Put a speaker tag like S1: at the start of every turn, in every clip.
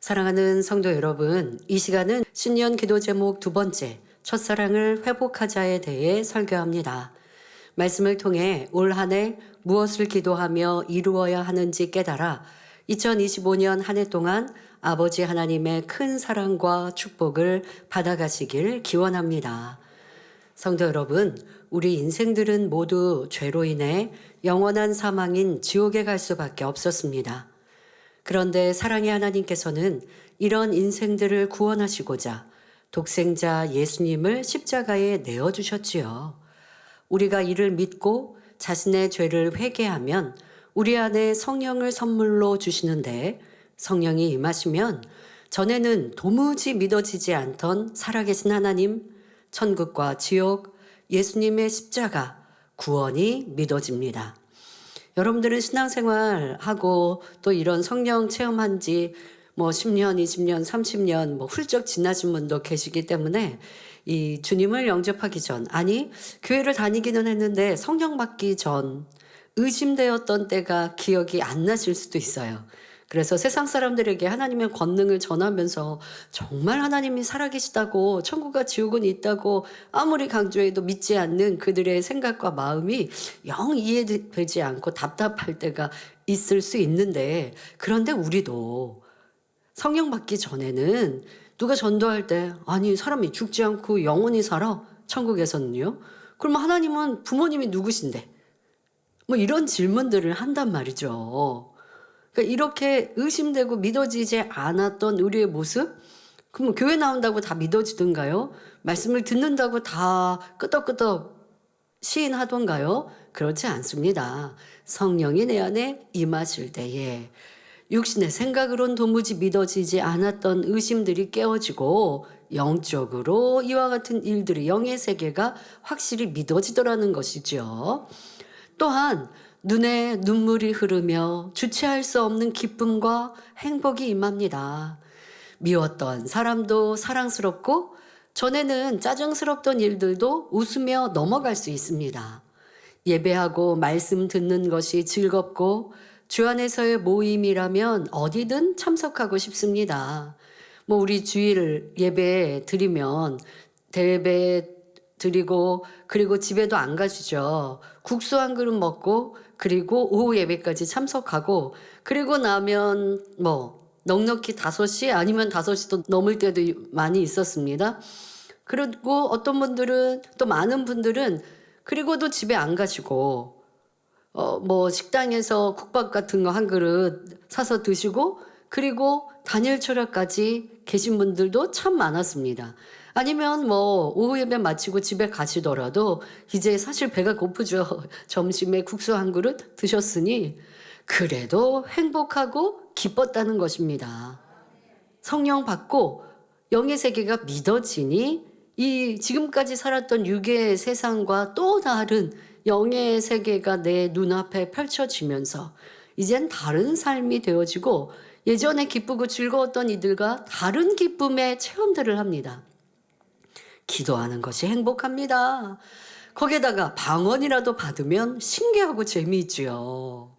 S1: 사랑하는 성도 여러분, 이 시간은 신년 기도 제목 두 번째, 첫사랑을 회복하자에 대해 설교합니다. 말씀을 통해 올 한 해 무엇을 기도하며 이루어야 하는지 깨달아 2025년 한 해 동안 아버지 하나님의 큰 사랑과 축복을 받아가시길 기원합니다. 성도 여러분, 우리 인생들은 모두 죄로 인해 영원한 사망인 지옥에 갈 수밖에 없었습니다. 그런데 사랑의 하나님께서는 이런 인생들을 구원하시고자 독생자 예수님을 십자가에 내어주셨지요. 우리가 이를 믿고 자신의 죄를 회개하면 우리 안에 성령을 선물로 주시는데, 성령이 임하시면 전에는 도무지 믿어지지 않던 살아계신 하나님, 천국과 지옥, 예수님의 십자가, 구원이 믿어집니다. 여러분들은 신앙생활하고 또 이런 성령 체험한 지 10년, 20년, 30년 훌쩍 지나신 분도 계시기 때문에 이 주님을 영접하기 전, 아니 교회를 다니기는 했는데 성령 받기 전 의심되었던 때가 기억이 안 나실 수도 있어요. 그래서 세상 사람들에게 하나님의 권능을 전하면서 정말 하나님이 살아계시다고, 천국과 지옥은 있다고 아무리 강조해도 믿지 않는 그들의 생각과 마음이 영 이해되지 않고 답답할 때가 있을 수 있는데, 그런데 우리도 성령 받기 전에는 누가 전도할 때 아니 사람이 죽지 않고 영원히 살아? 천국에서는요? 그러면 하나님은 부모님이 누구신데? 이런 질문들을 한단 말이죠. 그러니까 이렇게 의심되고 믿어지지 않았던 우리의 모습? 그럼 교회 나온다고 다 믿어지던가요? 말씀을 듣는다고 다 끄덕끄덕 시인하던가요? 그렇지 않습니다. 성령이 내 안에 임하실 때에 육신의 생각으론 도무지 믿어지지 않았던 의심들이 깨어지고 영적으로 이와 같은 일들이, 영의 세계가 확실히 믿어지더라는 것이죠. 또한 눈에 눈물이 흐르며 주체할 수 없는 기쁨과 행복이 임합니다. 미웠던 사람도 사랑스럽고 전에는 짜증스럽던 일들도 웃으며 넘어갈 수 있습니다. 예배하고 말씀 듣는 것이 즐겁고 주 안에서의 모임이라면 어디든 참석하고 싶습니다. 우리 주일 예배 드리면 대예배 드리고 그리고 집에도 안 가시죠. 국수 한 그릇 먹고 그리고 오후 예배까지 참석하고 그리고 나면 넉넉히 5시 아니면 5시도 넘을 때도 많이 있었습니다. 그리고 어떤 분들은, 또 많은 분들은 그리고도 집에 안 가시고 식당에서 국밥 같은 거 한 그릇 사서 드시고 그리고 단일 철학까지 계신 분들도 참 많았습니다. 아니면 오후 예배 마치고 집에 가시더라도 이제 사실 배가 고프죠. 점심에 국수 한 그릇 드셨으니 그래도 행복하고 기뻤다는 것입니다. 성령 받고 영의 세계가 믿어지니 이 지금까지 살았던 육의 세상과 또 다른 영의 세계가 내 눈앞에 펼쳐지면서 이젠 다른 삶이 되어지고 예전에 기쁘고 즐거웠던 이들과 다른 기쁨의 체험들을 합니다. 기도하는 것이 행복합니다. 거기에다가 방언이라도 받으면 신기하고 재미있지요.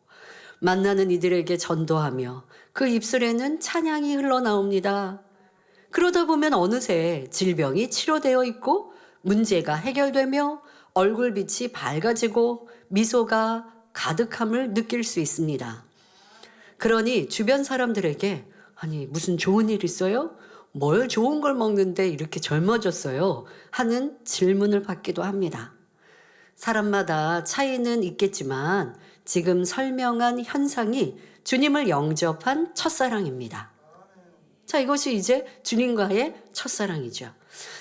S1: 만나는 이들에게 전도하며 그 입술에는 찬양이 흘러나옵니다. 그러다 보면 어느새 질병이 치료되어 있고 문제가 해결되며 얼굴빛이 밝아지고 미소가 가득함을 느낄 수 있습니다. 그러니 주변 사람들에게 아니 무슨 좋은 일 있어요? 뭘 좋은 걸 먹는데 이렇게 젊어졌어요? 하는 질문을 받기도 합니다. 사람마다 차이는 있겠지만 지금 설명한 현상이 주님을 영접한 첫사랑입니다. 자, 이것이 이제 주님과의 첫사랑이죠.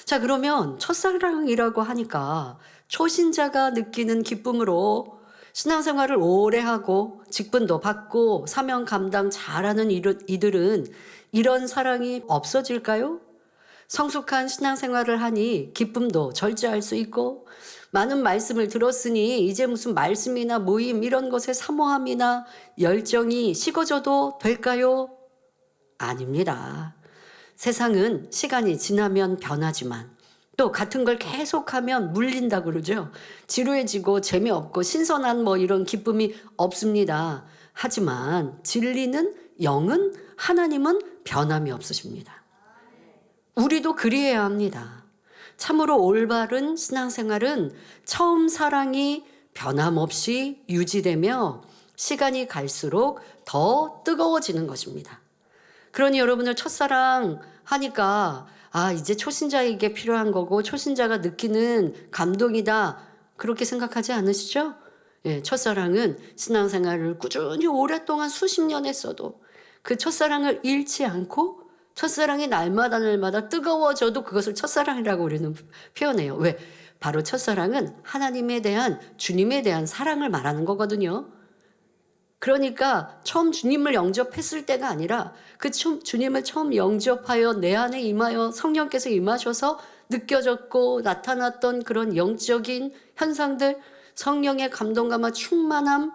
S1: 자, 그러면 첫사랑이라고 하니까 초신자가 느끼는 기쁨으로 신앙생활을 오래 하고 직분도 받고 사명 감당 잘하는 이들은 이런 사랑이 없어질까요? 성숙한 신앙생활을 하니 기쁨도 절제할 수 있고 많은 말씀을 들었으니 이제 무슨 말씀이나 모임 이런 것에 사모함이나 열정이 식어져도 될까요? 아닙니다. 세상은 시간이 지나면 변하지만 또 같은 걸 계속하면 물린다 그러죠. 지루해지고 재미없고 신선한 이런 기쁨이 없습니다. 하지만 진리는 영은 하나님은 변함이 없으십니다. 우리도 그리해야 합니다. 참으로 올바른 신앙생활은 처음 사랑이 변함없이 유지되며 시간이 갈수록 더 뜨거워지는 것입니다. 그러니 여러분들 첫사랑 하니까 이제 초신자에게 필요한 거고 초신자가 느끼는 감동이다 그렇게 생각하지 않으시죠? 예, 첫사랑은 신앙생활을 꾸준히 오랫동안 수십 년 했어도 그 첫사랑을 잃지 않고 첫사랑이 날마다 뜨거워져도 그것을 첫사랑이라고 우리는 표현해요. 왜? 바로 첫사랑은 하나님에 대한 주님에 대한 사랑을 말하는 거거든요. 그러니까 처음 주님을 영접했을 때가 아니라 그 주님을 처음 영접하여 내 안에 임하여 성령께서 임하셔서 느껴졌고 나타났던 그런 영적인 현상들, 성령의 감동감과 충만함,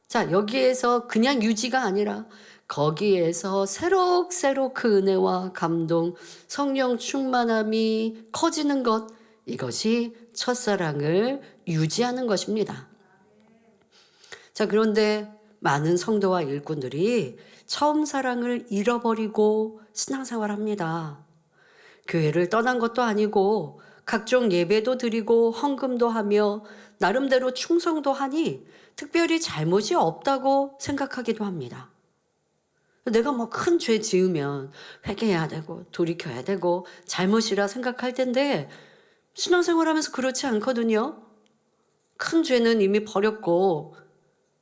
S1: 자 여기에서 그냥 유지가 아니라 거기에서 새록새록 그 은혜와 감동, 성령 충만함이 커지는 것, 이것이 첫사랑을 유지하는 것입니다. 자, 그런데 많은 성도와 일꾼들이 처음 사랑을 잃어버리고 신앙생활합니다. 교회를 떠난 것도 아니고 각종 예배도 드리고 헌금도 하며 나름대로 충성도 하니 특별히 잘못이 없다고 생각하기도 합니다. 내가 뭐 큰 죄 지으면 회개해야 되고 돌이켜야 되고 잘못이라 생각할 텐데 신앙생활하면서 그렇지 않거든요. 큰 죄는 이미 버렸고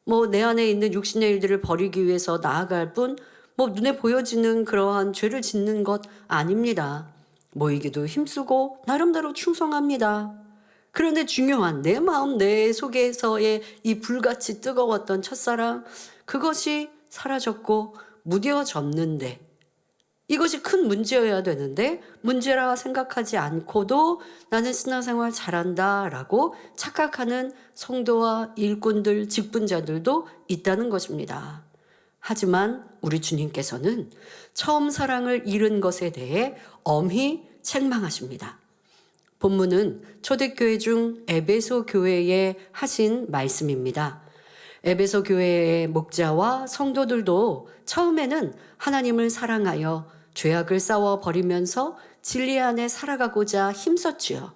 S1: 뭐 내 안에 있는 육신의 일들을 버리기 위해서 나아갈 뿐 뭐 눈에 보여지는 그러한 죄를 짓는 것 아닙니다. 모이기도 힘쓰고 나름대로 충성합니다. 그런데 중요한 내 마음 내 속에서의 이 불같이 뜨거웠던 첫사랑, 그것이 사라졌고 무뎌졌는데 이것이 큰 문제여야 되는데 문제라 생각하지 않고도 나는 신앙생활 잘한다 라고 착각하는 성도와 일꾼들, 직분자들도 있다는 것입니다. 하지만 우리 주님께서는 처음 사랑을 잃은 것에 대해 엄히 책망하십니다. 본문은 초대교회 중 에베소 교회에 하신 말씀입니다. 에베소 교회의 목자와 성도들도 처음에는 하나님을 사랑하여 죄악을 싸워 버리면서 진리 안에 살아가고자 힘썼지요.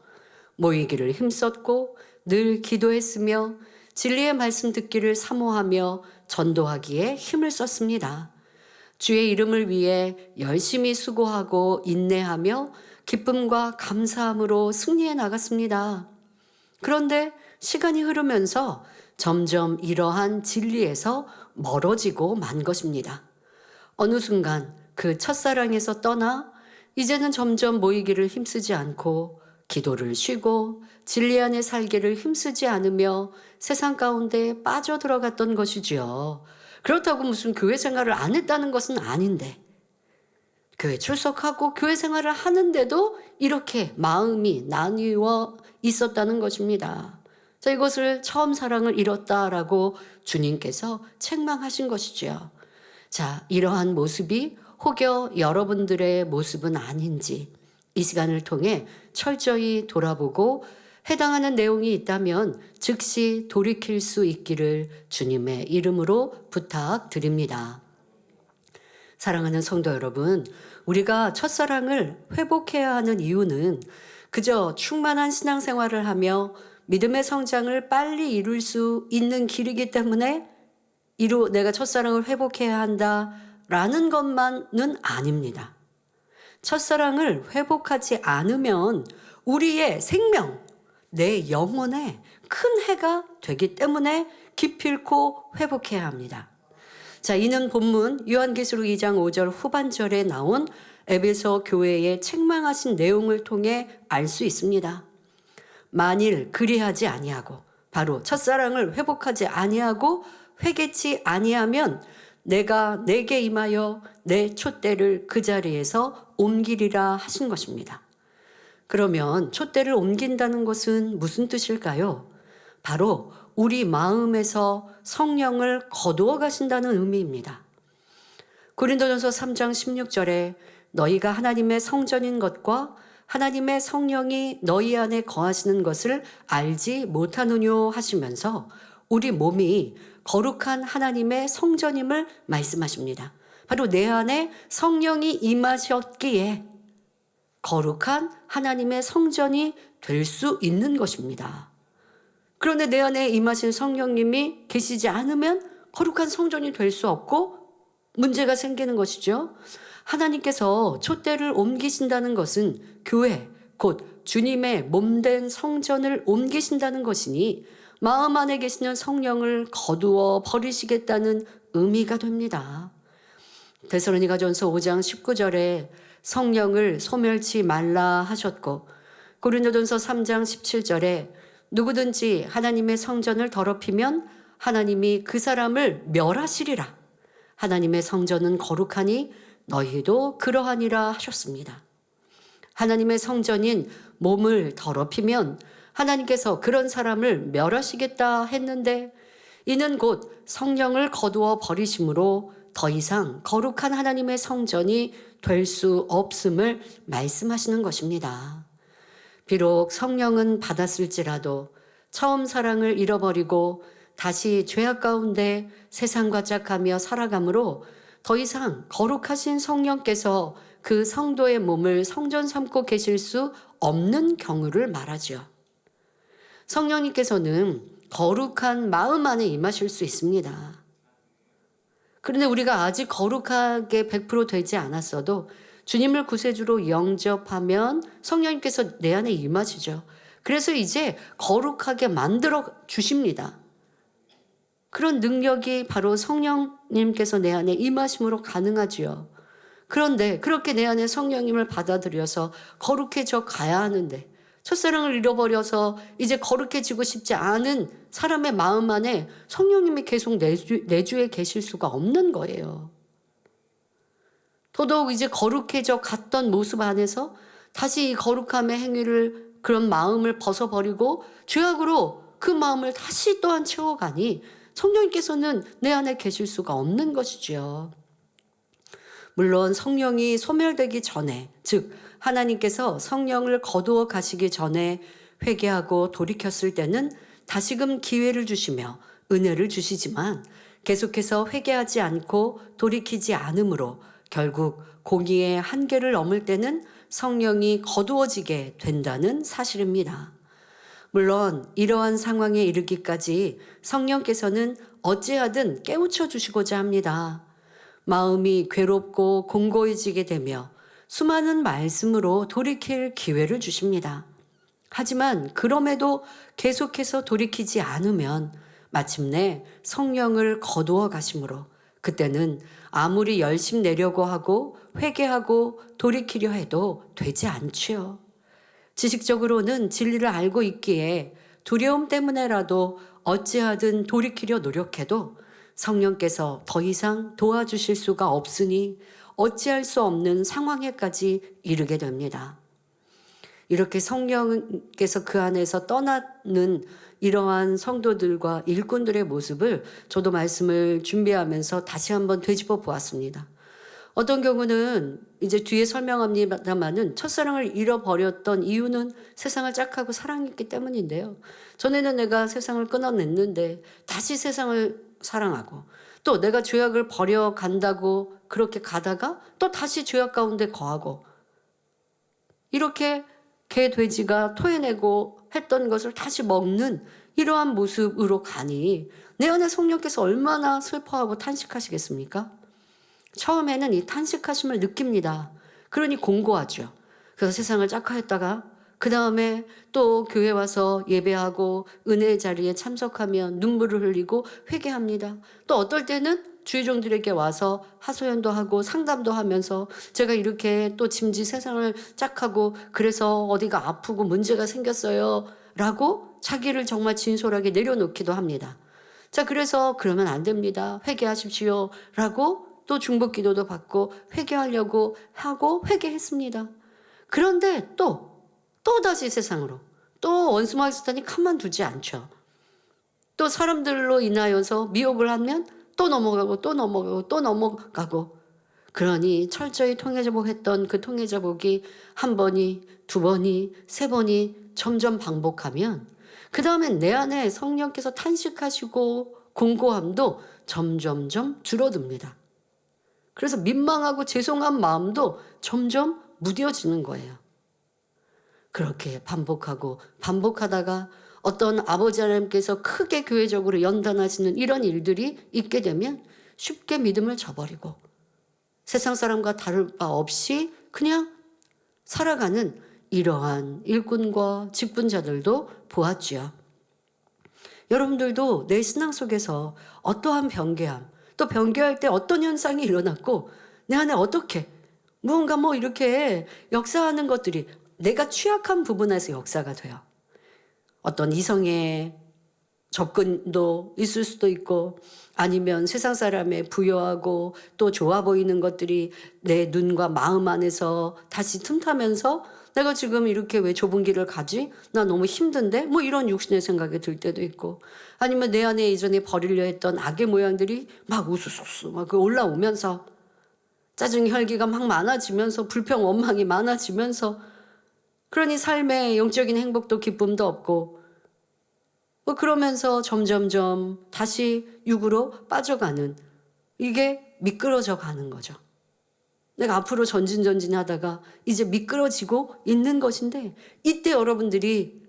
S1: 모이기를 힘썼고 늘 기도했으며 진리의 말씀 듣기를 사모하며 전도하기에 힘을 썼습니다. 주의 이름을 위해 열심히 수고하고 인내하며 기쁨과 감사함으로 승리해 나갔습니다. 그런데 시간이 흐르면서 점점 이러한 진리에서 멀어지고 만 것입니다. 어느 순간 그 첫사랑에서 떠나 이제는 점점 모이기를 힘쓰지 않고 기도를 쉬고 진리 안에 살기를 힘쓰지 않으며 세상 가운데 빠져들어갔던 것이지요. 그렇다고 무슨 교회 생활을 안 했다는 것은 아닌데 교회 출석하고 교회 생활을 하는데도 이렇게 마음이 나뉘어 있었다는 것입니다. 자, 이것을 처음 사랑을 잃었다라고 주님께서 책망하신 것이지요. 자, 이러한 모습이 혹여 여러분들의 모습은 아닌지 이 시간을 통해 철저히 돌아보고 해당하는 내용이 있다면 즉시 돌이킬 수 있기를 주님의 이름으로 부탁드립니다. 사랑하는 성도 여러분, 우리가 첫사랑을 회복해야 하는 이유는 그저 충만한 신앙생활을 하며 믿음의 성장을 빨리 이룰 수 있는 길이기 때문에 내가 첫사랑을 회복해야 한다라는 것만은 아닙니다. 첫사랑을 회복하지 않으면 우리의 생명, 내 영혼에 큰 해가 되기 때문에 기필코 회복해야 합니다. 자, 이는 본문 요한계시록 2장 5절 후반절에 나온 에베소 교회에 책망하신 내용을 통해 알 수 있습니다. 만일 그리하지 아니하고 바로 첫사랑을 회복하지 아니하고 회개치 아니하면 내가 내게 임하여 내 촛대를 그 자리에서 옮기리라 하신 것입니다. 그러면 촛대를 옮긴다는 것은 무슨 뜻일까요? 바로 우리 마음에서 성령을 거두어 가신다는 의미입니다. 고린도전서 3장 16절에 너희가 하나님의 성전인 것과 하나님의 성령이 너희 안에 거하시는 것을 알지 못하느뇨 하시면서 우리 몸이 거룩한 하나님의 성전임을 말씀하십니다. 바로 내 안에 성령이 임하셨기에 거룩한 하나님의 성전이 될 수 있는 것입니다. 그런데 내 안에 임하신 성령님이 계시지 않으면 거룩한 성전이 될 수 없고 문제가 생기는 것이죠. 하나님께서 촛대를 옮기신다는 것은 교회, 곧 주님의 몸된 성전을 옮기신다는 것이니 마음 안에 계시는 성령을 거두어 버리시겠다는 의미가 됩니다. 데살로니가전서 5장 19절에 성령을 소멸치 말라 하셨고, 고린도전서 3장 17절에 누구든지 하나님의 성전을 더럽히면 하나님이 그 사람을 멸하시리라. 하나님의 성전은 거룩하니 너희도 그러하니라 하셨습니다. 하나님의 성전인 몸을 더럽히면 하나님께서 그런 사람을 멸하시겠다 했는데, 이는 곧 성령을 거두어 버리심으로 더 이상 거룩한 하나님의 성전이 될 수 없음을 말씀하시는 것입니다. 비록 성령은 받았을지라도 처음 사랑을 잃어버리고 다시 죄악 가운데 세상과 짝하며 살아가므로 더 이상 거룩하신 성령께서 그 성도의 몸을 성전 삼고 계실 수 없는 경우를 말하죠. 성령님께서는 거룩한 마음 안에 임하실 수 있습니다. 그런데 우리가 아직 거룩하게 100% 되지 않았어도 주님을 구세주로 영접하면 성령님께서 내 안에 임하시죠. 그래서 이제 거룩하게 만들어 주십니다. 그런 능력이 바로 성령님께서 내 안에 임하심으로 가능하지요. 그런데 그렇게 내 안에 성령님을 받아들여서 거룩해져 가야 하는데, 첫사랑을 잃어버려서 이제 거룩해지고 싶지 않은 사람의 마음 안에 성령님이 계속 내주에 계실 수가 없는 거예요. 더더욱 이제 거룩해져 갔던 모습 안에서 다시 이 거룩함의 행위를, 그런 마음을 벗어버리고 죄악으로 그 마음을 다시 또한 채워가니 성령님께서는 내 안에 계실 수가 없는 것이지요. 물론 성령이 소멸되기 전에, 즉 하나님께서 성령을 거두어 가시기 전에 회개하고 돌이켰을 때는 다시금 기회를 주시며 은혜를 주시지만, 계속해서 회개하지 않고 돌이키지 않으므로 결국 공의의 한계를 넘을 때는 성령이 거두어지게 된다는 사실입니다. 물론 이러한 상황에 이르기까지 성령께서는 어찌하든 깨우쳐 주시고자 합니다. 마음이 괴롭고 공고해지게 되며 수많은 말씀으로 돌이킬 기회를 주십니다. 하지만 그럼에도 계속해서 돌이키지 않으면 마침내 성령을 거두어 가심으로 그때는 아무리 열심 내려고 하고 회개하고 돌이키려 해도 되지 않지요. 지식적으로는 진리를 알고 있기에 두려움 때문에라도 어찌하든 돌이키려 노력해도 성령께서 더 이상 도와주실 수가 없으니 어찌할 수 없는 상황에까지 이르게 됩니다. 이렇게 성령께서 그 안에서 떠나는 이러한 성도들과 일꾼들의 모습을 저도 말씀을 준비하면서 다시 한번 되짚어 보았습니다. 어떤 경우는 이제 뒤에 설명합니다만은 첫사랑을 잃어버렸던 이유는 세상을 짝하고 사랑했기 때문인데요. 전에는 내가 세상을 끊어냈는데 다시 세상을 사랑하고, 또 내가 죄악을 버려간다고 그렇게 가다가 또 다시 죄악 가운데 거하고, 이렇게 개 돼지가 토해내고 했던 것을 다시 먹는 이러한 모습으로 가니 내 안에 성령께서 얼마나 슬퍼하고 탄식하시겠습니까? 처음에는 이 탄식하심을 느낍니다. 그러니 공고하죠. 그래서 세상을 짝하였다가 그 다음에 또 교회 와서 예배하고 은혜의 자리에 참석하면 눈물을 흘리고 회개합니다. 또 어떨 때는 주의종들에게 와서 하소연도 하고 상담도 하면서 제가 이렇게 또 짐짓 세상을 짝하고 그래서 어디가 아프고 문제가 생겼어요 라고 자기를 정말 진솔하게 내려놓기도 합니다. 자, 그래서 그러면 안 됩니다. 회개하십시오 라고 또 중보 기도도 받고 회개하려고 하고 회개했습니다. 그런데 또 다시 세상으로, 또 원수마귀 사탄이 가만두지 않죠. 또 사람들로 인하여서 미혹을 하면 또 넘어가고 또 넘어가고 또 넘어가고, 그러니 철저히 통회자복했던 그 통회자복이 한 번이, 두 번이, 세 번이 점점 반복하면 그 다음엔 내 안에 성령께서 탄식하시고 공고함도 점점점 줄어듭니다. 그래서 민망하고 죄송한 마음도 점점 무뎌지는 거예요. 그렇게 반복하고 반복하다가 어떤 아버지 하나님께서 크게 교회적으로 연단하시는 이런 일들이 있게 되면 쉽게 믿음을 저버리고 세상 사람과 다를 바 없이 그냥 살아가는 이러한 일꾼과 직분자들도 보았지요. 여러분들도 내 신앙 속에서 어떠한 변개함, 또 변개할 때 어떤 현상이 일어났고 내 안에 어떻게 무언가 이렇게 역사하는 것들이 내가 취약한 부분에서 역사가 돼요. 어떤 이성의 접근도 있을 수도 있고 아니면 세상 사람의 부여하고 또 좋아 보이는 것들이 내 눈과 마음 안에서 다시 틈타면서 내가 지금 이렇게 왜 좁은 길을 가지? 나 너무 힘든데? 이런 육신의 생각이 들 때도 있고 아니면 내 안에 이전에 버리려 했던 악의 모양들이 막 우수수수 막 올라오면서 짜증 혈기가 막 많아지면서 불평 원망이 많아지면서 그러니 삶의 영적인 행복도 기쁨도 없고 그러면서 점점점 다시 육으로 빠져가는 이게 미끄러져 가는 거죠. 내가 앞으로 전진하다가 이제 미끄러지고 있는 것인데 이때 여러분들이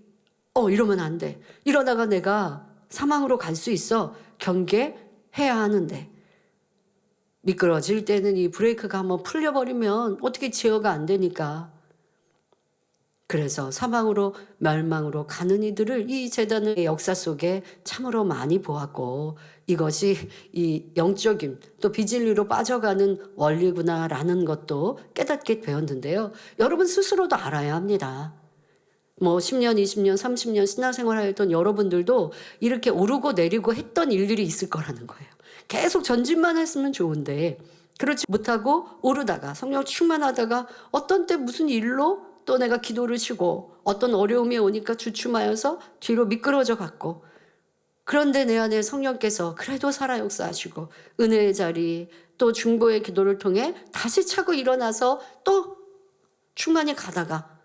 S1: 이러면 안 돼. 이러다가 내가 사망으로 갈 수 있어. 경계해야 하는데 미끄러질 때는 이 브레이크가 한번 풀려버리면 어떻게 제어가 안 되니까 그래서 사망으로 멸망으로 가는 이들을 이 제단의 역사 속에 참으로 많이 보았고 이것이 이 영적인 또 비진리로 빠져가는 원리구나라는 것도 깨닫게 되었는데요. 여러분 스스로도 알아야 합니다. 10년, 20년, 30년 신앙생활 했던 여러분들도 이렇게 오르고 내리고 했던 일들이 있을 거라는 거예요. 계속 전진만 했으면 좋은데 그렇지 못하고 오르다가 성령 충만하다가 어떤 때 무슨 일로 또 내가 기도를 치고 어떤 어려움이 오니까 주춤하여서 뒤로 미끄러져 갔고 그런데 내 안에 성령께서 그래도 살아 역사하시고 은혜의 자리 또 중보의 기도를 통해 다시 차고 일어나서 또 충만히 가다가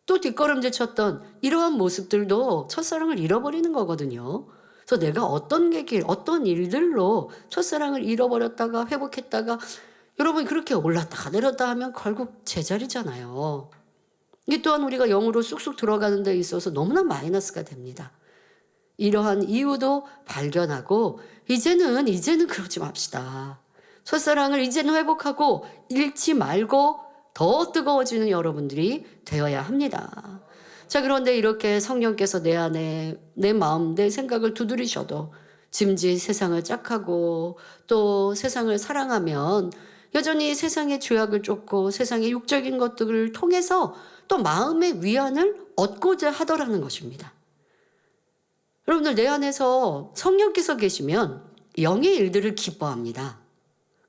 S1: 또 뒷걸음질 쳤던 이러한 모습들도 첫사랑을 잃어버리는 거거든요. 그래서 내가 어떤 계길, 어떤 일들로 첫사랑을 잃어버렸다가 회복했다가 여러분 그렇게 올랐다 내렸다 하면 결국 제자리잖아요. 이 또한 우리가 영으로 쑥쑥 들어가는 데 있어서 너무나 마이너스가 됩니다. 이러한 이유도 발견하고 이제는 그러지 맙시다. 첫사랑을 이제는 회복하고 잃지 말고 더 뜨거워지는 여러분들이 되어야 합니다. 자, 그런데 이렇게 성령께서 내 안에 내 마음, 내 생각을 두드리셔도 짐짓 세상을 짝하고 또 세상을 사랑하면 여전히 세상의 죄악을 쫓고 세상의 육적인 것들을 통해서 또 마음의 위안을 얻고자 하더라는 것입니다. 여러분들 내 안에서 성령께서 계시면 영의 일들을 기뻐합니다.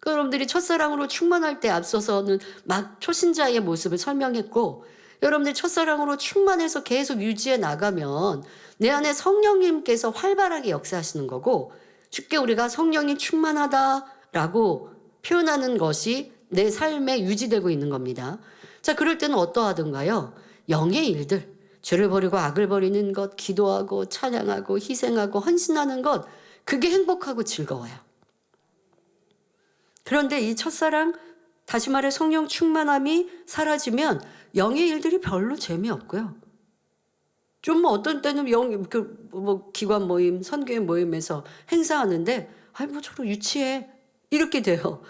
S1: 여러분들이 첫사랑으로 충만할 때 앞서서는 막 초신자의 모습을 설명했고 여러분들이 첫사랑으로 충만해서 계속 유지해 나가면 내 안에 성령님께서 활발하게 역사하시는 거고 쉽게 우리가 성령이 충만하다라고 표현하는 것이 내 삶에 유지되고 있는 겁니다. 자, 그럴 때는 어떠하던가요? 영의 일들, 죄를 버리고 악을 버리는 것, 기도하고 찬양하고 희생하고 헌신하는 것, 그게 행복하고 즐거워요. 그런데 이 첫사랑, 다시 말해 성령 충만함이 사라지면 영의 일들이 별로 재미없고요. 좀 어떤 때는 기관 모임, 선교회 모임에서 행사하는데 저로 유치해 이렇게 돼요.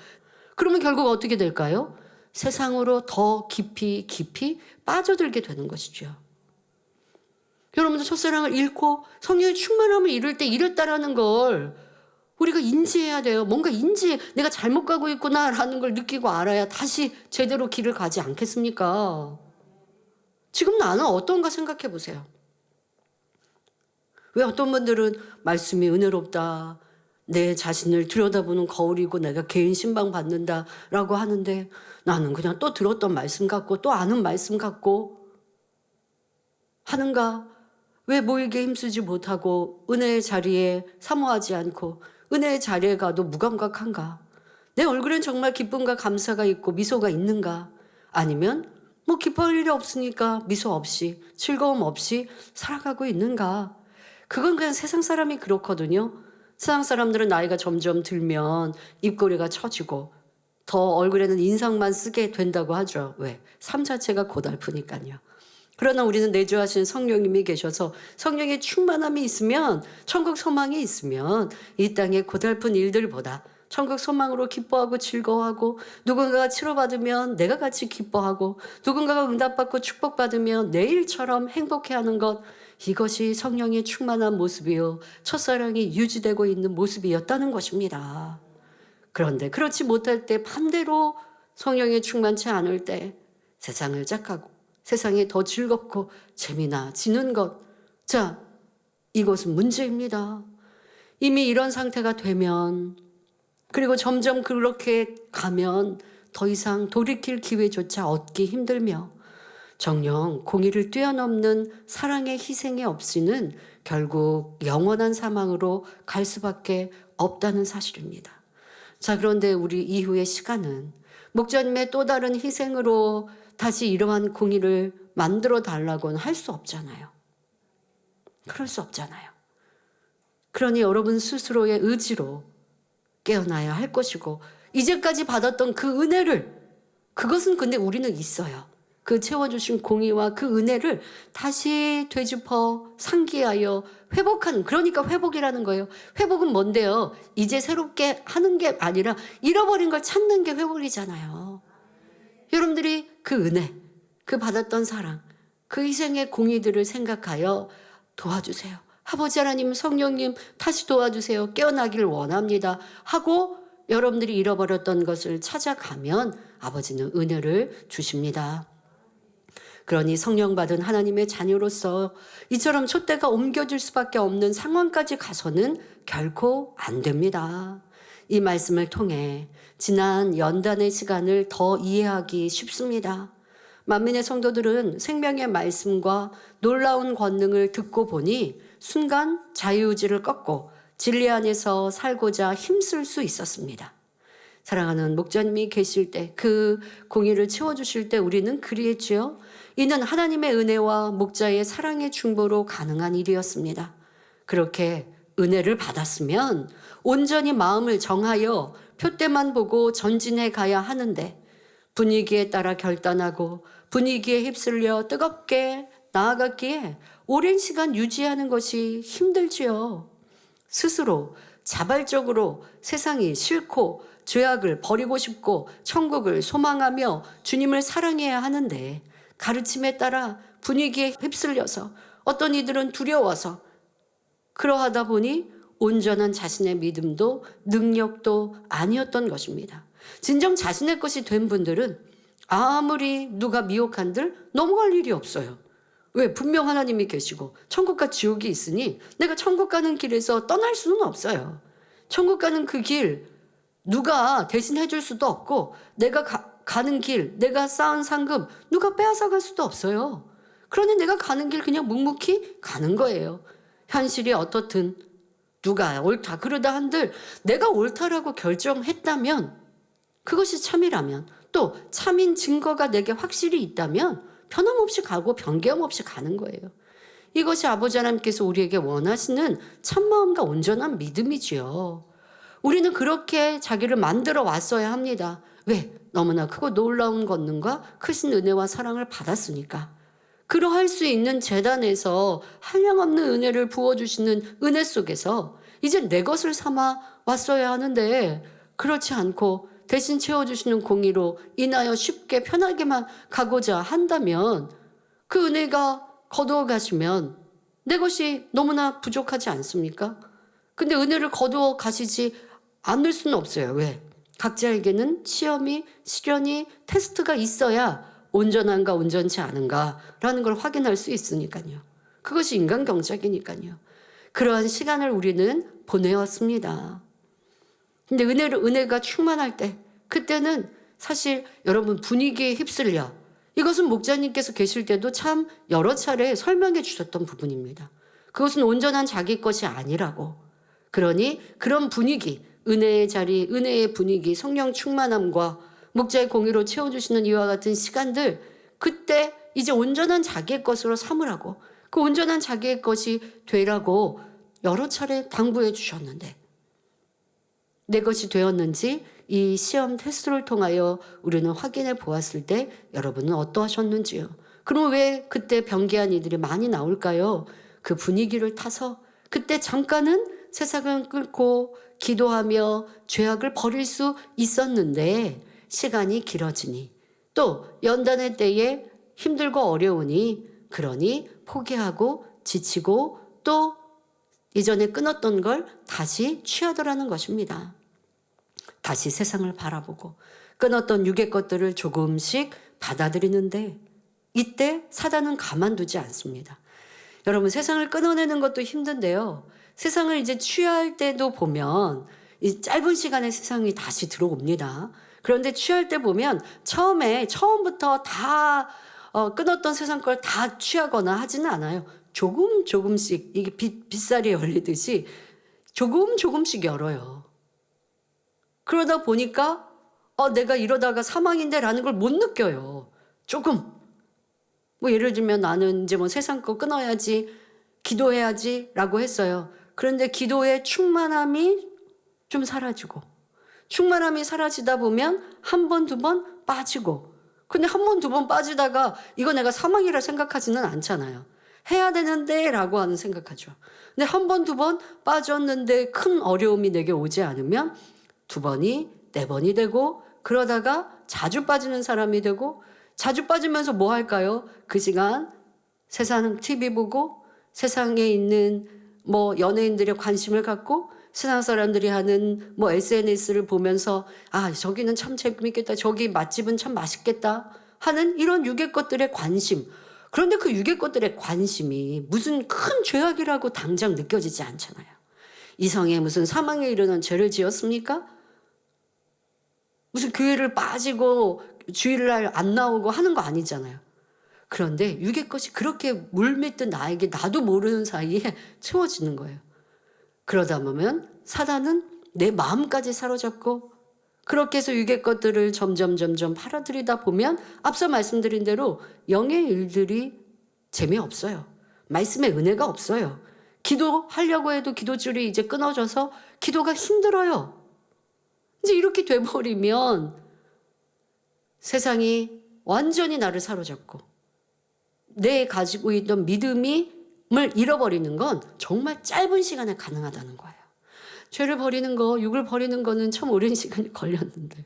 S1: 그러면 결국 어떻게 될까요? 세상으로 더 깊이 빠져들게 되는 것이죠. 여러분들 첫사랑을 잃고 성령의 충만함을 잃을 때 이랬다라는 걸 우리가 인지해야 돼요. 뭔가 내가 잘못 가고 있구나라는 걸 느끼고 알아야 다시 제대로 길을 가지 않겠습니까? 지금 나는 어떤가 생각해 보세요. 왜 어떤 분들은 말씀이 은혜롭다. 내 자신을 들여다보는 거울이고 내가 개인 신방 받는다라고 하는데 나는 그냥 또 들었던 말씀 같고 또 아는 말씀 같고 하는가? 왜 모이게 힘쓰지 못하고 은혜의 자리에 사모하지 않고 은혜의 자리에 가도 무감각한가? 내 얼굴엔 정말 기쁨과 감사가 있고 미소가 있는가? 아니면 기뻐할 일이 없으니까 미소 없이 즐거움 없이 살아가고 있는가? 그건 그냥 세상 사람이 그렇거든요. 세상 사람들은 나이가 점점 들면 입꼬리가 처지고 더 얼굴에는 인상만 쓰게 된다고 하죠. 왜? 삶 자체가 고달프니까요. 그러나 우리는 내주하신 성령님이 계셔서 성령의 충만함이 있으면, 천국 소망이 있으면 이 땅의 고달픈 일들보다 천국 소망으로 기뻐하고 즐거워하고, 누군가가 치료받으면 내가 같이 기뻐하고, 누군가가 응답받고 축복받으면 내 일처럼 행복해하는 것, 이것이 성령의 충만한 모습이요, 첫사랑이 유지되고 있는 모습이었다는 것입니다. 그런데 그렇지 못할 때, 반대로 성령이 충만치 않을 때 세상을 짝하고 세상이 더 즐겁고 재미나 지는 것, 자, 이것은 문제입니다. 이미 이런 상태가 되면, 그리고 점점 그렇게 가면 더 이상 돌이킬 기회조차 얻기 힘들며, 정녕 공의를 뛰어넘는 사랑의 희생이 없이는 결국 영원한 사망으로 갈 수밖에 없다는 사실입니다. 자, 그런데 우리 이후의 시간은 목자님의 또 다른 희생으로 다시 이러한 공의를 만들어 달라고는 할 수 없잖아요. 그럴 수 없잖아요. 그러니 여러분 스스로의 의지로 깨어나야 할 것이고, 이제까지 받았던 그 은혜를, 그것은 근데 우리는 있어요. 그 채워주신 공의와 그 은혜를 다시 되짚어 상기하여 회복하는, 그러니까 회복이라는 거예요. 회복은 뭔데요? 이제 새롭게 하는 게 아니라 잃어버린 걸 찾는 게 회복이잖아요. 여러분들이 그 은혜, 그 받았던 사랑, 그 희생의 공의들을 생각하여 도와주세요. 아버지 하나님, 성령님 다시 도와주세요. 깨어나기를 원합니다 하고 여러분들이 잃어버렸던 것을 찾아가면 아버지는 은혜를 주십니다. 그러니 성령 받은 하나님의 자녀로서 이처럼 촛대가 옮겨질 수밖에 없는 상황까지 가서는 결코 안 됩니다. 이 말씀을 통해 지난 연단의 시간을 더 이해하기 쉽습니다. 만민의 성도들은 생명의 말씀과 놀라운 권능을 듣고 보니 순간 자유의지를 꺾고 진리 안에서 살고자 힘쓸 수 있었습니다. 사랑하는 목자님이 계실 때, 그 공의를 채워주실 때 우리는 그리했지요. 이는 하나님의 은혜와 목자의 사랑의 중보로 가능한 일이었습니다. 그렇게 은혜를 받았으면 온전히 마음을 정하여 표대만 보고 전진해 가야 하는데, 분위기에 따라 결단하고 분위기에 휩쓸려 뜨겁게 나아갔기에 오랜 시간 유지하는 것이 힘들지요. 스스로 자발적으로 세상이 싫고 죄악을 버리고 싶고 천국을 소망하며 주님을 사랑해야 하는데, 가르침에 따라 분위기에 휩쓸려서 어떤 이들은 두려워서 그러하다 보니 온전한 자신의 믿음도 능력도 아니었던 것입니다. 진정 자신의 것이 된 분들은 아무리 누가 미혹한들 넘어갈 일이 없어요. 왜? 분명 하나님이 계시고 천국과 지옥이 있으니 내가 천국 가는 길에서 떠날 수는 없어요. 천국 가는 그 길 누가 대신 해줄 수도 없고, 내가 가는 길, 내가 쌓은 상금 누가 빼앗아 갈 수도 없어요. 그러니 내가 가는 길 그냥 묵묵히 가는 거예요. 현실이 어떻든 누가 옳다 그러다 한들 내가 옳다라고 결정했다면, 그것이 참이라면, 또 참인 증거가 내게 확실히 있다면 변함없이 가고 변경 없이 가는 거예요. 이것이 아버지 하나님께서 우리에게 원하시는 참마음과 온전한 믿음이지요. 우리는 그렇게 자기를 만들어 왔어야 합니다. 왜? 너무나 크고 놀라운 권능과 크신 은혜와 사랑을 받았으니까. 그러할 수 있는 제단에서 한량없는 은혜를 부어주시는 은혜 속에서 이제 내 것을 삼아 왔어야 하는데, 그렇지 않고 대신 채워주시는 공의로 인하여 쉽게 편하게만 가고자 한다면, 그 은혜가 거두어 가시면 내 것이 너무나 부족하지 않습니까? 근데 은혜를 거두어 가시지 않을 수는 없어요. 왜? 각자에게는 시험이, 시련이, 테스트가 있어야 온전한가 온전치 않은가라는 걸 확인할 수 있으니까요. 그것이 인간 경작이니까요. 그러한 시간을 우리는 보내왔습니다. 근데 은혜가 충만할 때, 그때는 사실 여러분 분위기에 휩쓸려, 이것은 목자님께서 계실 때도 참 여러 차례 설명해 주셨던 부분입니다. 그것은 온전한 자기 것이 아니라고. 그러니 그런 분위기, 은혜의 자리, 은혜의 분위기, 성령 충만함과 목자의 공의로 채워주시는 이와 같은 시간들, 그때 이제 온전한 자기의 것으로 삼으라고, 그 온전한 자기의 것이 되라고 여러 차례 당부해 주셨는데, 내 것이 되었는지 이 시험 테스트를 통하여 우리는 확인해 보았을 때 여러분은 어떠하셨는지요? 그럼 왜 그때 변개한 이들이 많이 나올까요? 그 분위기를 타서 그때 잠깐은 세상을 끊고 기도하며 죄악을 버릴 수 있었는데 시간이 길어지니 또 연단의 때에 힘들고 어려우니 그러니 포기하고 지치고 또 이전에 끊었던 걸 다시 취하더라는 것입니다. 다시 세상을 바라보고 끊었던 육의 것들을 조금씩 받아들이는데 이때 사단은 가만두지 않습니다. 여러분 세상을 끊어내는 것도 힘든데요. 세상을 이제 취할 때도 보면 이 짧은 시간에 세상이 다시 들어옵니다. 그런데 취할 때 보면 처음부터 다 끊었던 세상 걸 다 취하거나 하지는 않아요. 조금씩 이게 빗살이 열리듯이 조금씩 열어요. 그러다 보니까 내가 이러다가 사망인데 라는 걸 못 느껴요. 조금. 뭐 예를 들면 나는 이제 뭐 세상 거 끊어야지, 기도해야지 라고 했어요. 그런데 기도의 충만함이 좀 사라지고 충만함이 사라지다 보면 한 번, 두 번 빠지고 근데 한 번, 두 번 빠지다가 이거 내가 사망이라 생각하지는 않잖아요. 해야 되는데 라고 하는 생각하죠. 근데 한 번, 두 번 빠졌는데 큰 어려움이 내게 오지 않으면 두 번이, 네 번이 되고 그러다가 자주 빠지는 사람이 되고 자주 빠지면서 뭐 할까요? 그 시간 세상 TV 보고 세상에 있는 뭐 연예인들의 관심을 갖고 세상 사람들이 하는 뭐 SNS를 보면서 저기는 참 재밌겠다. 저기 맛집은 참 맛있겠다. 하는 이런 육의 것들의 관심. 그런데 그 육의 것들의 관심이 무슨 큰 죄악이라고 당장 느껴지지 않잖아요. 이성에 무슨 사망에 이르는 죄를 지었습니까? 무슨 교회를 빠지고 주일날 안 나오고 하는 거 아니잖아요. 그런데 육의 것이 그렇게 물밀듯 나에게 나도 모르는 사이에 채워지는 거예요. 그러다 보면 사단은 내 마음까지 사로잡고 그렇게 해서 육의 것들을 점점 팔아들이다 보면 앞서 말씀드린 대로 영의 일들이 재미없어요. 말씀의 은혜가 없어요. 기도하려고 해도 기도줄이 이제 끊어져서 기도가 힘들어요. 이제 이렇게 돼버리면 세상이 완전히 나를 사로잡고 내 가지고 있던 믿음을 잃어버리는 건 정말 짧은 시간에 가능하다는 거예요. 죄를 버리는 거, 육을 버리는 거는 참 오랜 시간이 걸렸는데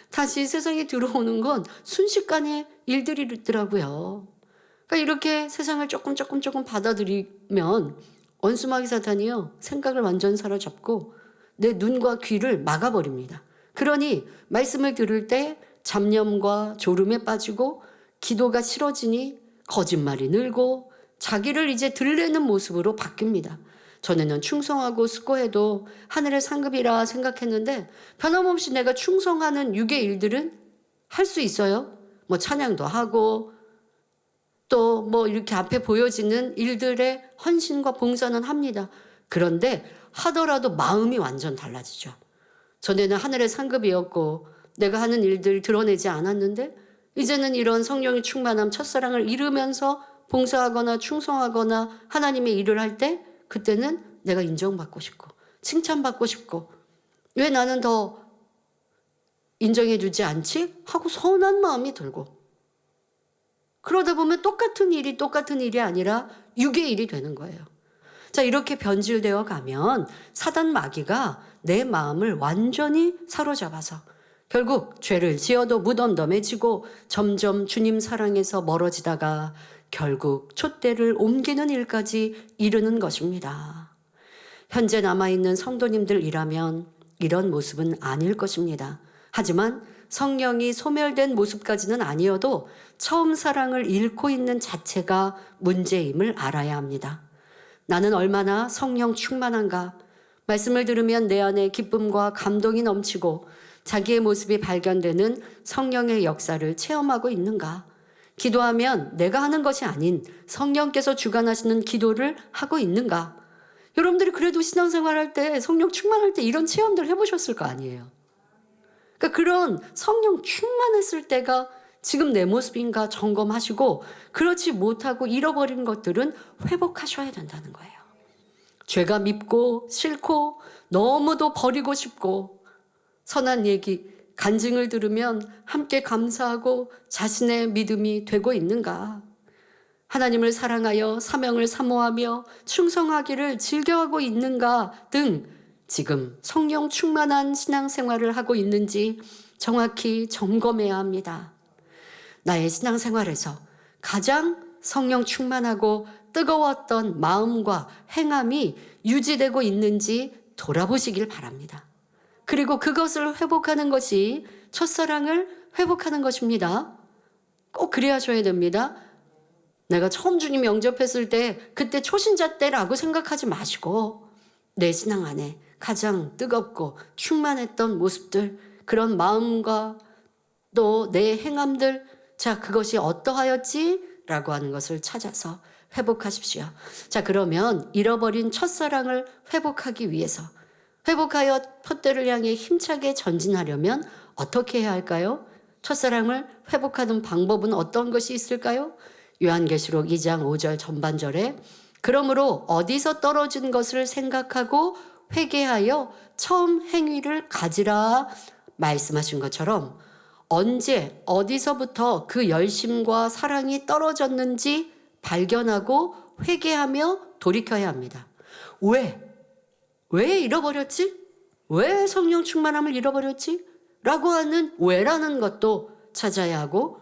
S1: 다시 세상에 들어오는 건 순식간에 일들이더라고요. 그러니까 이렇게 세상을 조금 받아들이면 원수마귀 사탄이요 생각을 완전 사로잡고 내 눈과 귀를 막아버립니다. 그러니 말씀을 들을 때 잡념과 졸음에 빠지고 기도가 싫어지니 거짓말이 늘고 자기를 이제 들내는 모습으로 바뀝니다. 전에는 충성하고 수고해도 하늘의 상급이라 생각했는데 변함없이 내가 충성하는 육의 일들은 할 수 있어요. 뭐 찬양도 하고 또 뭐 이렇게 앞에 보여지는 일들의 헌신과 봉사는 합니다. 그런데 하더라도 마음이 완전 달라지죠. 전에는 하늘의 상급이었고 내가 하는 일들 드러내지 않았는데 이제는 이런 성령의 충만함, 첫사랑을 이루면서 봉사하거나 충성하거나 하나님의 일을 할 때 그때는 내가 인정받고 싶고 칭찬받고 싶고 왜 나는 더 인정해 주지 않지? 하고 서운한 마음이 들고 그러다 보면 똑같은 일이 아니라 육의 일이 되는 거예요. 자, 이렇게 변질되어 가면 사단 마귀가 내 마음을 완전히 사로잡아서 결국 죄를 지어도 무덤덤해지고 점점 주님 사랑에서 멀어지다가 결국 촛대를 옮기는 일까지 이르는 것입니다. 현재 남아있는 성도님들이라면 이런 모습은 아닐 것입니다. 하지만 성령이 소멸된 모습까지는 아니어도 처음 사랑을 잃고 있는 자체가 문제임을 알아야 합니다. 나는 얼마나 성령 충만한가? 말씀을 들으면 내 안에 기쁨과 감동이 넘치고 자기의 모습이 발견되는 성령의 역사를 체험하고 있는가? 기도하면 내가 하는 것이 아닌 성령께서 주관하시는 기도를 하고 있는가? 여러분들이 그래도 신앙생활할 때 성령 충만할 때 이런 체험들 해보셨을 거 아니에요. 그러니까 그런 성령 충만했을 때가 지금 내 모습인가 점검하시고 그렇지 못하고 잃어버린 것들은 회복하셔야 된다는 거예요. 죄가 밉고 싫고 너무도 버리고 싶고 선한 얘기, 간증을 들으면 함께 감사하고 자신의 믿음이 되고 있는가? 하나님을 사랑하여 사명을 사모하며 충성하기를 즐겨하고 있는가 등 지금 성령 충만한 신앙생활을 하고 있는지 정확히 점검해야 합니다. 나의 신앙생활에서 가장 성령 충만하고 뜨거웠던 마음과 행함이 유지되고 있는지 돌아보시길 바랍니다. 그리고 그것을 회복하는 것이 첫사랑을 회복하는 것입니다. 꼭 그래야셔야 됩니다. 내가 처음 주님 영접했을 때 그때 초신자 때라고 생각하지 마시고 내 신앙 안에 가장 뜨겁고 충만했던 모습들, 그런 마음과 또 내 행함들, 자, 그것이 어떠하였지? 라고 하는 것을 찾아서 회복하십시오. 자, 그러면 잃어버린 첫사랑을 회복하기 위해서, 회복하여 푯대를 향해 힘차게 전진하려면 어떻게 해야 할까요? 첫사랑을 회복하는 방법은 어떤 것이 있을까요? 요한계시록 2장 5절 전반절에 그러므로 어디서 떨어진 것을 생각하고 회개하여 처음 행위를 가지라 말씀하신 것처럼 언제 어디서부터 그 열심과 사랑이 떨어졌는지 발견하고 회개하며 돌이켜야 합니다. 왜 잃어버렸지? 왜 성령 충만함을 잃어버렸지? 라고 하는 왜라는 것도 찾아야 하고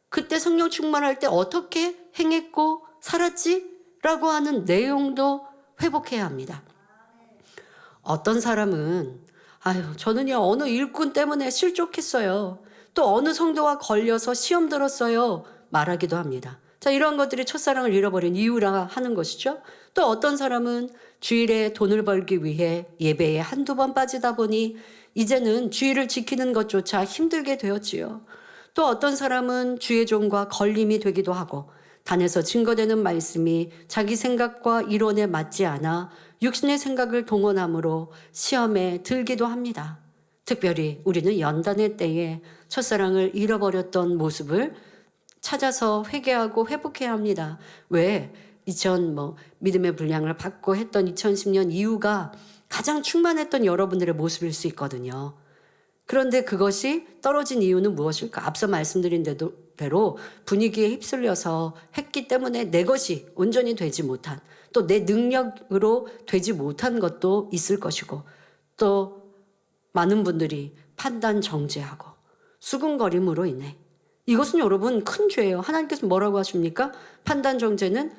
S1: 그때 성령 충만할 때 어떻게 행했고 살았지? 라고 하는 내용도 회복해야 합니다. 어떤 사람은 저는요 어느 일꾼 때문에 실족했어요. 또 어느 성도와 걸려서 시험 들었어요. 말하기도 합니다. 자, 이런 것들이 첫사랑을 잃어버린 이유라 하는 것이죠. 또 어떤 사람은 주일에 돈을 벌기 위해 예배에 한두 번 빠지다 보니 이제는 주일을 지키는 것조차 힘들게 되었지요. 또 어떤 사람은 주의 종과 걸림이 되기도 하고 단에서 증거되는 말씀이 자기 생각과 이론에 맞지 않아 육신의 생각을 동원함으로 시험에 들기도 합니다. 특별히 우리는 연단의 때에 첫사랑을 잃어버렸던 모습을 찾아서 회개하고 회복해야 합니다. 왜? 믿음의 분량을 받고 했던 2010년 이후가 가장 충만했던 여러분들의 모습일 수 있거든요. 그런데 그것이 떨어진 이유는 무엇일까? 앞서 말씀드린 대로 분위기에 휩쓸려서 했기 때문에 내 것이 온전히 되지 못한, 또 내 능력으로 되지 못한 것도 있을 것이고, 또 많은 분들이 판단 정죄하고 수군거림으로 인해, 이것은 여러분 큰 죄예요. 하나님께서 뭐라고 하십니까? 판단 정죄는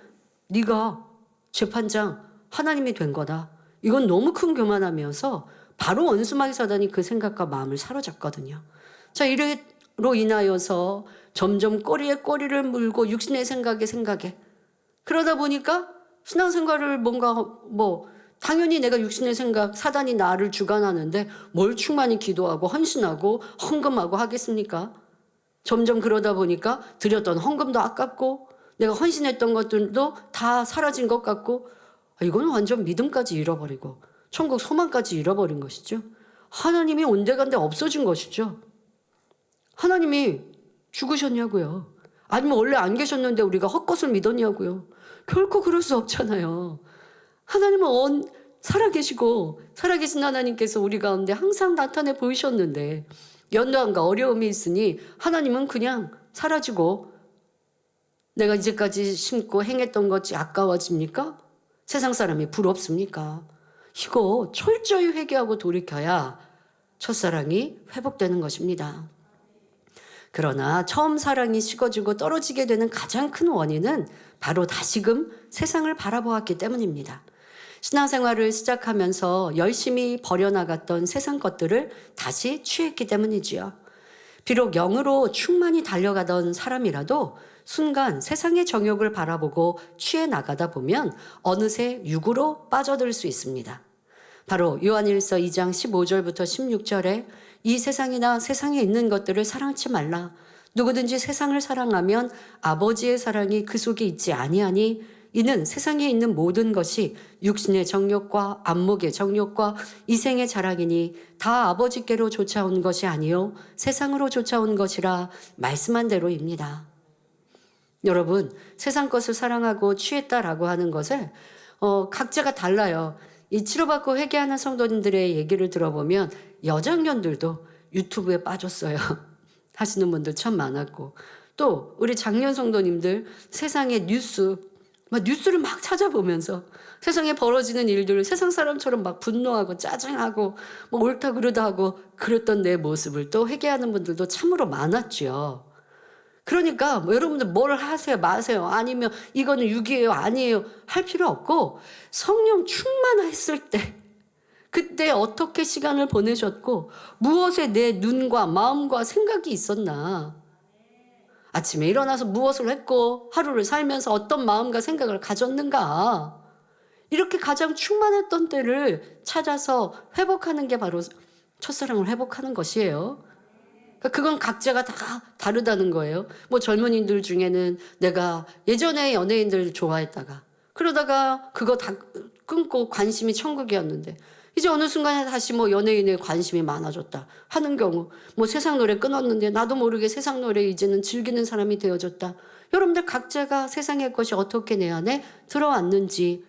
S1: 네가 재판장 하나님이 된 거다. 이건 너무 큰 교만함이어서 바로 원수마귀 사단이 그 생각과 마음을 사로잡거든요. 자, 이로 인하여서 점점 꼬리에 꼬리를 물고 육신의 생각에 그러다 보니까 신앙생활을 당연히 내가 육신의 생각, 사단이 나를 주관하는데 뭘 충만히 기도하고 헌신하고 헌금하고 하겠습니까? 점점 그러다 보니까 드렸던 헌금도 아깝고 내가 헌신했던 것들도 다 사라진 것 같고 이건 완전 믿음까지 잃어버리고 천국 소망까지 잃어버린 것이죠. 하나님이 온데간데 없어진 것이죠. 하나님이 죽으셨냐고요. 아니면 원래 안 계셨는데 우리가 헛것을 믿었냐고요. 결코 그럴 수 없잖아요. 하나님은 살아계시고 살아계신 하나님께서 우리 가운데 항상 나타내 보이셨는데 연단과 어려움이 있으니 하나님은 그냥 사라지고 내가 이제까지 심고 행했던 것이 아까워집니까? 세상 사람이 부럽습니까? 이거 철저히 회개하고 돌이켜야 첫사랑이 회복되는 것입니다. 그러나 처음 사랑이 식어지고 떨어지게 되는 가장 큰 원인은 바로 다시금 세상을 바라보았기 때문입니다. 신앙생활을 시작하면서 열심히 버려나갔던 세상 것들을 다시 취했기 때문이지요. 비록 영으로 충만히 달려가던 사람이라도 순간 세상의 정욕을 바라보고 취해 나가다 보면 어느새 육으로 빠져들 수 있습니다. 바로 요한일서 2장 15절부터 16절에 이 세상이나 세상에 있는 것들을 사랑치 말라. 누구든지 세상을 사랑하면 아버지의 사랑이 그 속에 있지 아니하니 이는 세상에 있는 모든 것이 육신의 정욕과 안목의 정욕과 이생의 자랑이니 다 아버지께로 쫓아온 것이 아니요 세상으로 쫓아온 것이라 말씀한 대로입니다. 여러분, 세상 것을 사랑하고 취했다라고 하는 것을 각자가 달라요. 이 치료받고 회개하는 성도님들의 얘기를 들어보면 여장년들도 유튜브에 빠졌어요. 하시는 분들 참 많았고, 또 우리 장년 성도님들 세상의 뉴스를 막 찾아보면서 세상에 벌어지는 일들을 세상 사람처럼 막 분노하고 짜증하고 뭐 옳다 그르다 하고 그랬던 내 모습을 또 회개하는 분들도 참으로 많았죠. 그러니까 뭐 여러분들 뭘 하세요 마세요 아니면 이거는 유기예요 아니에요 할 필요 없고, 성령 충만했을 때 그때 어떻게 시간을 보내셨고 무엇에 내 눈과 마음과 생각이 있었나, 아침에 일어나서 무엇을 했고 하루를 살면서 어떤 마음과 생각을 가졌는가, 이렇게 가장 충만했던 때를 찾아서 회복하는 게 바로 첫사랑을 회복하는 것이에요. 그건 각자가 다 다르다는 거예요. 뭐 젊은이들 중에는 내가 예전에 연예인들 좋아했다가 그러다가 그거 다 끊고 관심이 천국이었는데 이제 어느 순간에 다시 뭐 연예인에 관심이 많아졌다 하는 경우, 뭐 세상 노래 끊었는데 나도 모르게 세상 노래 이제는 즐기는 사람이 되어졌다. 여러분들 각자가 세상의 것이 어떻게 내 안에 들어왔는지,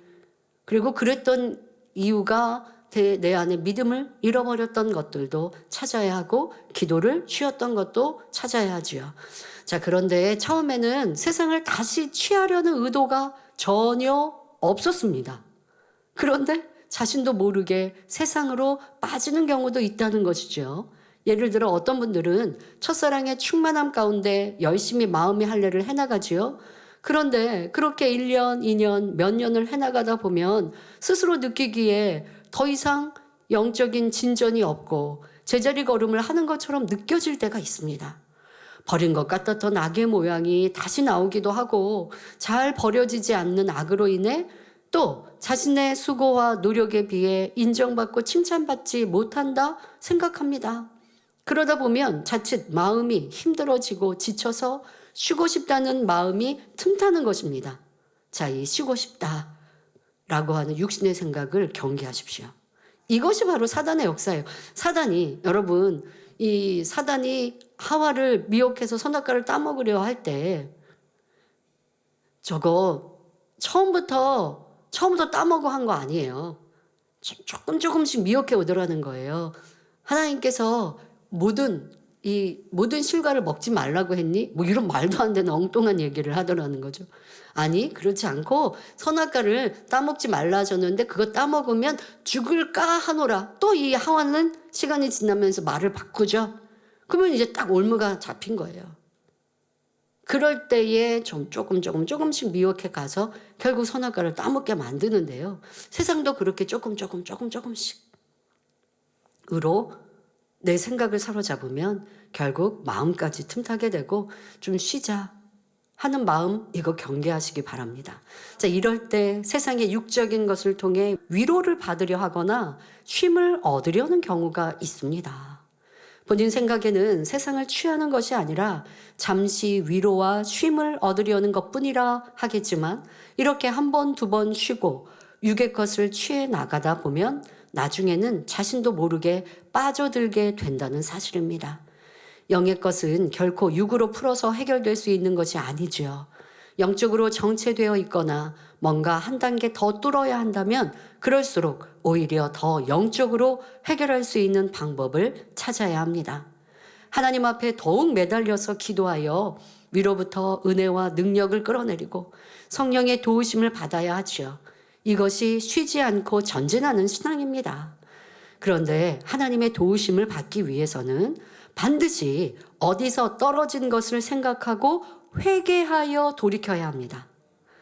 S1: 그리고 그랬던 이유가 내 안에 믿음을 잃어버렸던 것들도 찾아야 하고 기도를 쉬었던 것도 찾아야 하지요. 자, 그런데 처음에는 세상을 다시 취하려는 의도가 전혀 없었습니다. 그런데 자신도 모르게 세상으로 빠지는 경우도 있다는 것이죠. 예를 들어 어떤 분들은 첫사랑의 충만함 가운데 열심히 마음의 할례를 해나가지요. 그런데 그렇게 1년, 2년, 몇 년을 해나가다 보면 스스로 느끼기에 더 이상 영적인 진전이 없고 제자리 걸음을 하는 것처럼 느껴질 때가 있습니다. 버린 것 같았던 악의 모양이 다시 나오기도 하고, 잘 버려지지 않는 악으로 인해 또 자신의 수고와 노력에 비해 인정받고 칭찬받지 못한다 생각합니다. 그러다 보면 자칫 마음이 힘들어지고 지쳐서 쉬고 싶다는 마음이 틈타는 것입니다. 자, 이 쉬고 싶다라고 하는 육신의 생각을 경계하십시오. 이것이 바로 사단의 역사예요. 여러분, 이 사단이 하와를 미혹해서 선악과를 따먹으려 할 때 저거 처음부터 따먹어 한 거 아니에요. 조금씩 미혹해 오더라는 거예요. 하나님께서 모든 실과를 먹지 말라고 했니? 뭐 이런 말도 안 되는 엉뚱한 얘기를 하더라는 거죠. 아니, 그렇지 않고 선악과를 따먹지 말라 하셨는데 그거 따먹으면 죽을까 하노라. 또 이 하와는 시간이 지나면서 말을 바꾸죠. 그러면 이제 딱 올무가 잡힌 거예요. 그럴 때에 조금씩 미혹해 가서 결국 선악과를 따먹게 만드는데요. 세상도 그렇게 조금씩으로 내 생각을 사로잡으면 결국 마음까지 틈타게 되고, 좀 쉬자 하는 마음, 이거 경계하시기 바랍니다. 자, 이럴 때 세상의 육적인 것을 통해 위로를 받으려 하거나 쉼을 얻으려는 경우가 있습니다. 본인 생각에는 세상을 취하는 것이 아니라 잠시 위로와 쉼을 얻으려는 것뿐이라 하겠지만, 이렇게 한 번, 두 번 쉬고 육의 것을 취해 나가다 보면 나중에는 자신도 모르게 빠져들게 된다는 사실입니다. 영의 것은 결코 육으로 풀어서 해결될 수 있는 것이 아니죠. 영적으로 정체되어 있거나 뭔가 한 단계 더 뚫어야 한다면 그럴수록 오히려 더 영적으로 해결할 수 있는 방법을 찾아야 합니다. 하나님 앞에 더욱 매달려서 기도하여 위로부터 은혜와 능력을 끌어내리고 성령의 도우심을 받아야 하죠. 이것이 쉬지 않고 전진하는 신앙입니다. 그런데 하나님의 도우심을 받기 위해서는 반드시 어디서 떨어진 것을 생각하고 회개하여 돌이켜야 합니다.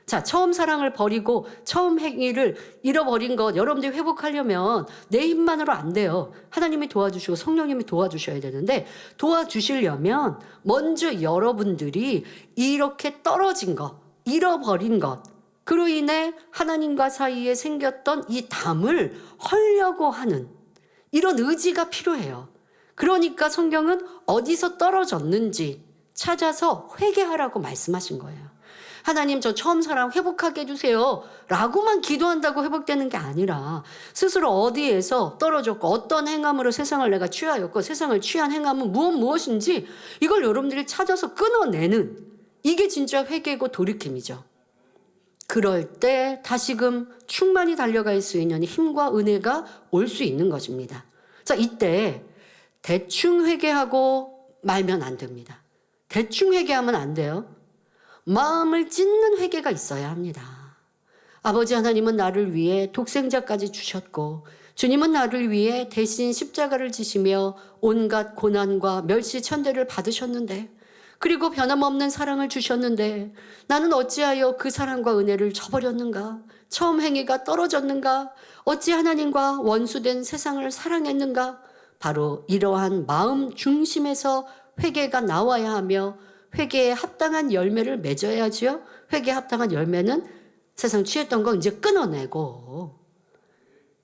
S1: 자, 처음 사랑을 버리고 처음 행위를 잃어버린 것 여러분들이 회복하려면 내 힘만으로 안 돼요. 하나님이 도와주시고 성령님이 도와주셔야 되는데, 도와주시려면 먼저 여러분들이 이렇게 떨어진 것, 잃어버린 것, 그로 인해 하나님과 사이에 생겼던 이 담을 헐려고 하는 이런 의지가 필요해요. 그러니까 성경은 어디서 떨어졌는지 찾아서 회개하라고 말씀하신 거예요. 하나님, 저 처음 사랑 회복하게 해주세요 라고만 기도한다고 회복되는 게 아니라 스스로 어디에서 떨어졌고 어떤 행함으로 세상을 내가 취하였고 세상을 취한 행함은 무엇인지 이걸 여러분들이 찾아서 끊어내는, 이게 진짜 회개고 돌이킴이죠. 그럴 때 다시금 충만히 달려갈 수 있는 힘과 은혜가 올 수 있는 것입니다. 자, 이때 대충 회개하고 말면 안 됩니다. 대충 회개하면 안 돼요. 마음을 찢는 회개가 있어야 합니다. 아버지 하나님은 나를 위해 독생자까지 주셨고 주님은 나를 위해 대신 십자가를 지시며 온갖 고난과 멸시천대를 받으셨는데, 그리고 변함없는 사랑을 주셨는데 나는 어찌하여 그 사랑과 은혜를 저버렸는가? 처음 행위가 떨어졌는가? 어찌 하나님과 원수된 세상을 사랑했는가? 바로 이러한 마음 중심에서 회개가 나와야 하며 회개에 합당한 열매를 맺어야지요. 회개에 합당한 열매는 세상 취했던 거 이제 끊어내고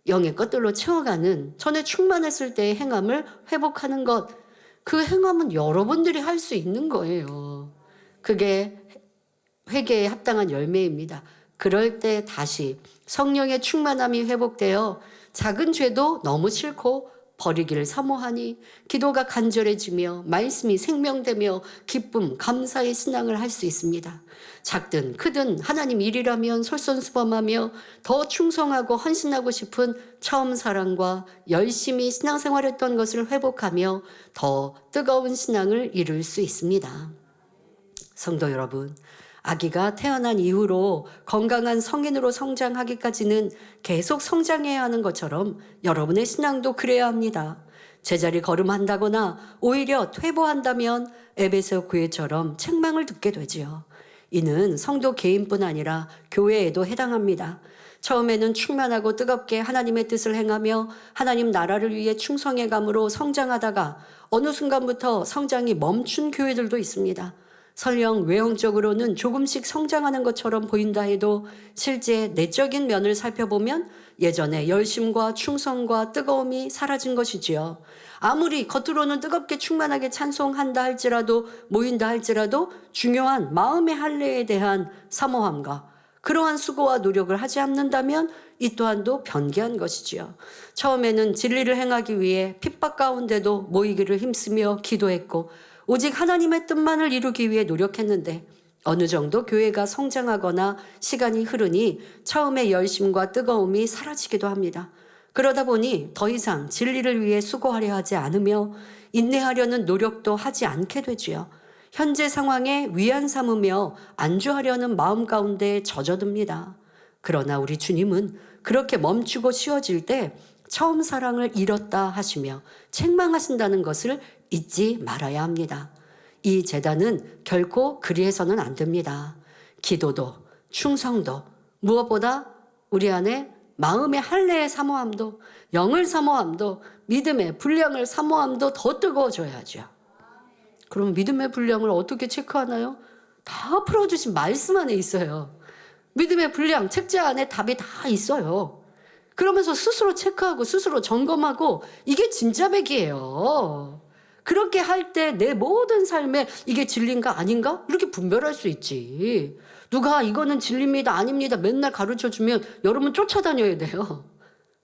S1: 영의 것들로 채워가는, 전에 충만했을 때의 행함을 회복하는 것, 그 행함은 여러분들이 할 수 있는 거예요. 그게 회개에 합당한 열매입니다. 그럴 때 다시 성령의 충만함이 회복되어 작은 죄도 너무 싫고 버리기를 사모하니 기도가 간절해지며 말씀이 생명되며 기쁨, 감사의 신앙을 할 수 있습니다. 작든 크든 하나님 일이라면 솔선수범하며 더 충성하고 헌신하고 싶은 처음 사랑과 열심히 신앙생활했던 것을 회복하며 더 뜨거운 신앙을 이룰 수 있습니다. 성도 여러분, 아기가 태어난 이후로 건강한 성인으로 성장하기까지는 계속 성장해야 하는 것처럼 여러분의 신앙도 그래야 합니다. 제자리 걸음한다거나 오히려 퇴보한다면 에베소 교회처럼 책망을 듣게 되지요. 이는 성도 개인뿐 아니라 교회에도 해당합니다. 처음에는 충만하고 뜨겁게 하나님의 뜻을 행하며 하나님 나라를 위해 충성해감으로 성장하다가 어느 순간부터 성장이 멈춘 교회들도 있습니다. 설령 외형적으로는 조금씩 성장하는 것처럼 보인다 해도 실제 내적인 면을 살펴보면 예전의 열심과 충성과 뜨거움이 사라진 것이지요. 아무리 겉으로는 뜨겁게 충만하게 찬송한다 할지라도, 모인다 할지라도 중요한 마음의 할례에 대한 사모함과 그러한 수고와 노력을 하지 않는다면 이 또한도 변개한 것이지요. 처음에는 진리를 행하기 위해 핍박 가운데도 모이기를 힘쓰며 기도했고 오직 하나님의 뜻만을 이루기 위해 노력했는데 어느 정도 교회가 성장하거나 시간이 흐르니 처음의 열심과 뜨거움이 사라지기도 합니다. 그러다 보니 더 이상 진리를 위해 수고하려 하지 않으며 인내하려는 노력도 하지 않게 되지요. 현재 상황에 위안 삼으며 안주하려는 마음 가운데 젖어듭니다. 그러나 우리 주님은 그렇게 멈추고 쉬어질 때 처음 사랑을 잃었다 하시며 책망하신다는 것을 잊지 말아야 합니다. 이 제단은 결코 그리해서는 안 됩니다. 기도도, 충성도, 무엇보다 우리 안에 마음의 할례의 사모함도, 영을 사모함도, 믿음의 분량을 사모함도 더 뜨거워져야죠. 그럼 믿음의 분량을 어떻게 체크하나요? 다 풀어주신 말씀 안에 있어요. 믿음의 분량, 책자 안에 답이 다 있어요. 그러면서 스스로 체크하고 스스로 점검하고 이게 진짜 백이에요. 그렇게 할 때 내 모든 삶에 이게 진리인가 아닌가? 이렇게 분별할 수 있지. 누가 이거는 진리입니다, 아닙니다 맨날 가르쳐주면 여러분 쫓아다녀야 돼요.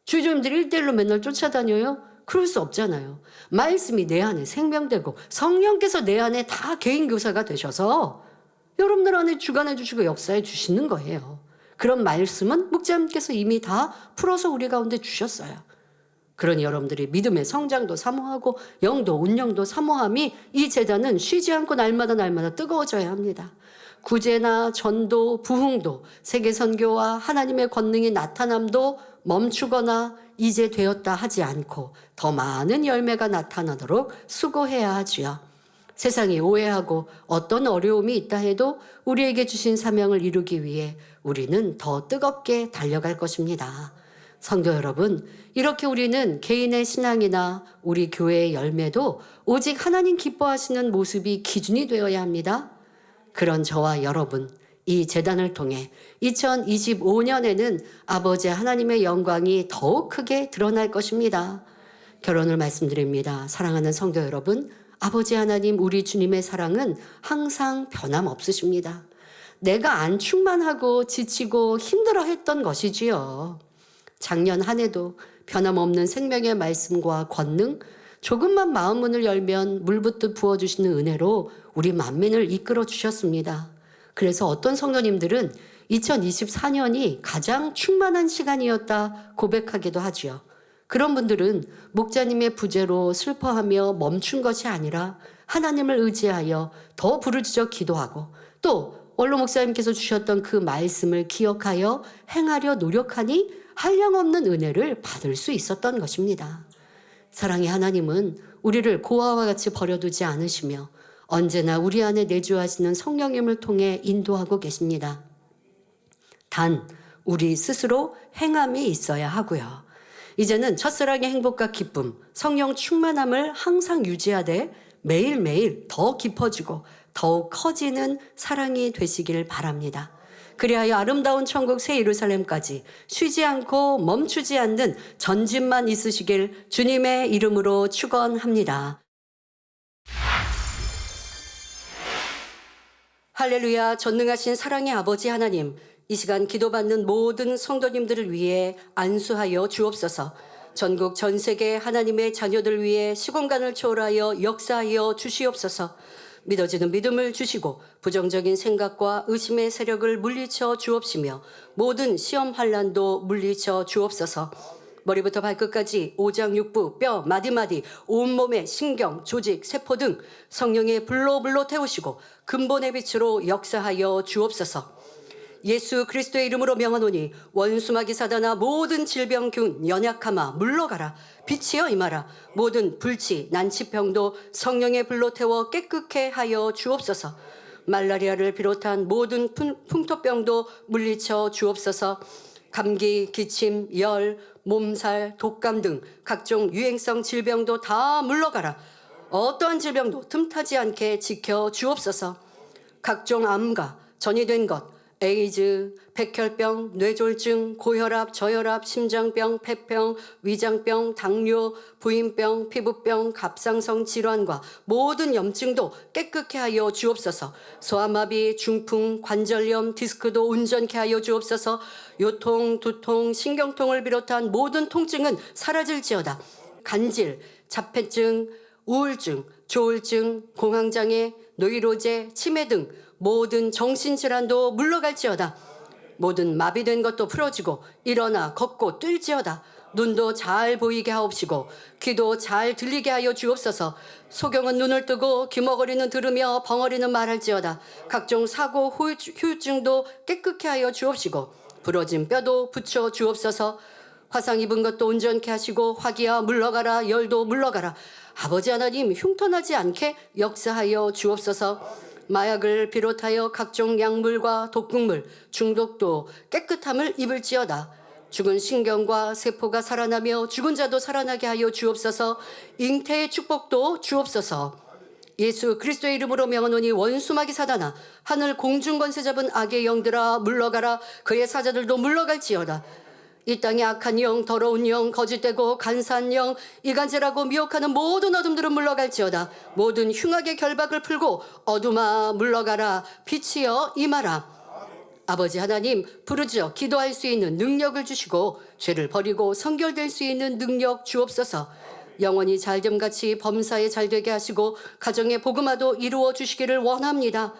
S1: 주주님들이 1대1로 맨날 쫓아다녀요? 그럴 수 없잖아요. 말씀이 내 안에 생명되고 성령께서 내 안에 다 개인 교사가 되셔서 여러분들 안에 주관해 주시고 역사해 주시는 거예요. 그런 말씀은 목자님께서 이미 다 풀어서 우리 가운데 주셨어요. 그러니 여러분들이 믿음의 성장도 사모하고 영도 운영도 사모함이 이 제단은 쉬지 않고 날마다 뜨거워져야 합니다. 구제나 전도, 부흥도, 세계선교와 하나님의 권능이 나타남도 멈추거나 이제 되었다 하지 않고 더 많은 열매가 나타나도록 수고해야 하지요. 세상이 오해하고 어떤 어려움이 있다 해도 우리에게 주신 사명을 이루기 위해 우리는 더 뜨겁게 달려갈 것입니다. 성도 여러분, 이렇게 우리는 개인의 신앙이나 우리 교회의 열매도 오직 하나님 기뻐하시는 모습이 기준이 되어야 합니다. 그런 저와 여러분, 이 제단을 통해 2025년에는 아버지 하나님의 영광이 더욱 크게 드러날 것입니다. 결론을 말씀드립니다. 사랑하는 성도 여러분, 아버지 하나님 우리 주님의 사랑은 항상 변함없으십니다. 내가 안 충만하고 지치고 힘들어했던 것이지요. 작년 한 해도 변함없는 생명의 말씀과 권능, 조금만 마음 문을 열면 물붓듯 부어주시는 은혜로 우리 만민을 이끌어 주셨습니다. 그래서 어떤 성도님들은 2024년이 가장 충만한 시간이었다 고백하기도 하지요. 그런 분들은 목자님의 부재로 슬퍼하며 멈춘 것이 아니라 하나님을 의지하여 더 부르짖어 기도하고 또 원로 목사님께서 주셨던 그 말씀을 기억하여 행하려 노력하니 한량없는 은혜를 받을 수 있었던 것입니다. 사랑의 하나님은 우리를 고아와 같이 버려두지 않으시며 언제나 우리 안에 내주하시는 성령님을 통해 인도하고 계십니다. 단 우리 스스로 행함이 있어야 하고요. 이제는 첫사랑의 행복과 기쁨, 성령 충만함을 항상 유지하되 매일매일 더 깊어지고 더욱 커지는 사랑이 되시길 바랍니다. 그리하여 아름다운 천국 새 예루살렘까지 쉬지 않고 멈추지 않는 전진만 있으시길 주님의 이름으로 축원합니다. 할렐루야. 전능하신 사랑의 아버지 하나님, 이 시간 기도받는 모든 성도님들을 위해 안수하여 주옵소서. 전국 전 세계 하나님의 자녀들 위해 시공간을 초월하여 역사하여 주시옵소서. 믿어지는 믿음을 주시고 부정적인 생각과 의심의 세력을 물리쳐 주옵시며 모든 시험 환난도 물리쳐 주옵소서. 머리부터 발끝까지 오장육부, 뼈, 마디마디, 온몸의 신경, 조직, 세포 등 성령의 불로 태우시고 근본의 빛으로 역사하여 주옵소서. 예수 그리스도의 이름으로 명하노니 원수마귀 사단아 모든 질병균 연약함아 물러가라. 빛이여 임하라. 모든 불치 난치병도 성령의 불로 태워 깨끗게 하여 주옵소서. 말라리아를 비롯한 모든 풍토병도 물리쳐 주옵소서. 감기, 기침, 열, 몸살, 독감 등 각종 유행성 질병도 다 물러가라. 어떠한 질병도 틈타지 않게 지켜 주옵소서. 각종 암과 전이된 것, 에이즈, 백혈병, 뇌졸중, 고혈압, 저혈압, 심장병, 폐병, 위장병, 당뇨, 부인병, 피부병, 갑상선 질환과 모든 염증도 깨끗게 하여 주옵소서. 소아마비, 중풍, 관절염, 디스크도 온전케 하여 주옵소서. 요통, 두통, 신경통을 비롯한 모든 통증은 사라질지어다. 간질, 자폐증, 우울증, 조울증, 공황장애, 노이로제, 치매 등 모든 정신질환도 물러갈지어다. 모든 마비된 것도 풀어지고 일어나 걷고 뛸지어다. 눈도 잘 보이게 하옵시고 귀도 잘 들리게 하여 주옵소서. 소경은 눈을 뜨고 귀머거리는 들으며 벙어리는 말할지어다. 각종 사고 후유증도 깨끗게 하여 주옵시고 부러진 뼈도 붙여 주옵소서. 화상 입은 것도 온전케 하시고 화기야 물러가라. 열도 물러가라. 아버지 하나님 흉터나지 않게 역사하여 주옵소서. 마약을 비롯하여 각종 약물과 독극물, 중독도 깨끗함을 입을지어다. 죽은 신경과 세포가 살아나며 죽은 자도 살아나게 하여 주옵소서. 잉태의 축복도 주옵소서. 예수 그리스도의 이름으로 명하노니 원수마귀 사단아 하늘 공중 권세 잡은 악의 영들아 물러가라. 그의 사자들도 물러갈지어다. 이 땅의 악한 영, 더러운 영, 거짓되고 간사한 영, 이간질하고 미혹하는 모든 어둠들은 물러갈지어다. 모든 흉악의 결박을 풀고 어둠아 물러가라. 빛이여 임하라. 아버지 하나님 부르짖어 기도할 수 있는 능력을 주시고 죄를 버리고 성결될 수 있는 능력 주옵소서. 영원히 잘됨같이 범사에 잘되게 하시고 가정의 복음화도 이루어 주시기를 원합니다.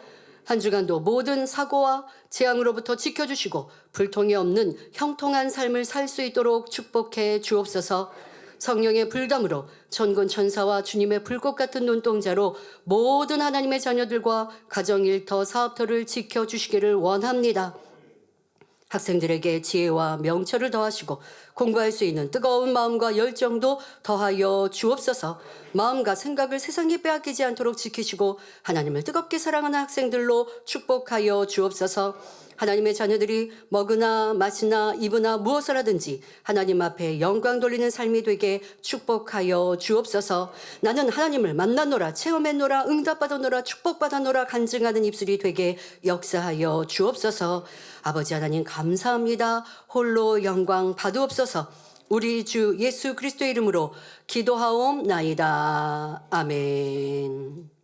S1: 한 주간도 모든 사고와 재앙으로부터 지켜주시고 불통이 없는 형통한 삶을 살 수 있도록 축복해 주옵소서. 성령의 불담으로 천군 천사와 주님의 불꽃 같은 눈동자로 모든 하나님의 자녀들과 가정일터 사업터를 지켜주시기를 원합니다. 학생들에게 지혜와 명철을 더하시고 공부할 수 있는 뜨거운 마음과 열정도 더하여 주옵소서. 마음과 생각을 세상에 빼앗기지 않도록 지키시고 하나님을 뜨겁게 사랑하는 학생들로 축복하여 주옵소서. 하나님의 자녀들이 먹으나 마시나 입으나 무엇을 하든지 하나님 앞에 영광 돌리는 삶이 되게 축복하여 주옵소서. 나는 하나님을 만났노라, 체험했노라, 응답받았노라, 축복받았노라 간증하는 입술이 되게 역사하여 주옵소서. 아버지 하나님 감사합니다. 홀로 영광 받으옵소서. 우리 주 예수 그리스도의 이름으로 기도하옵나이다. 아멘.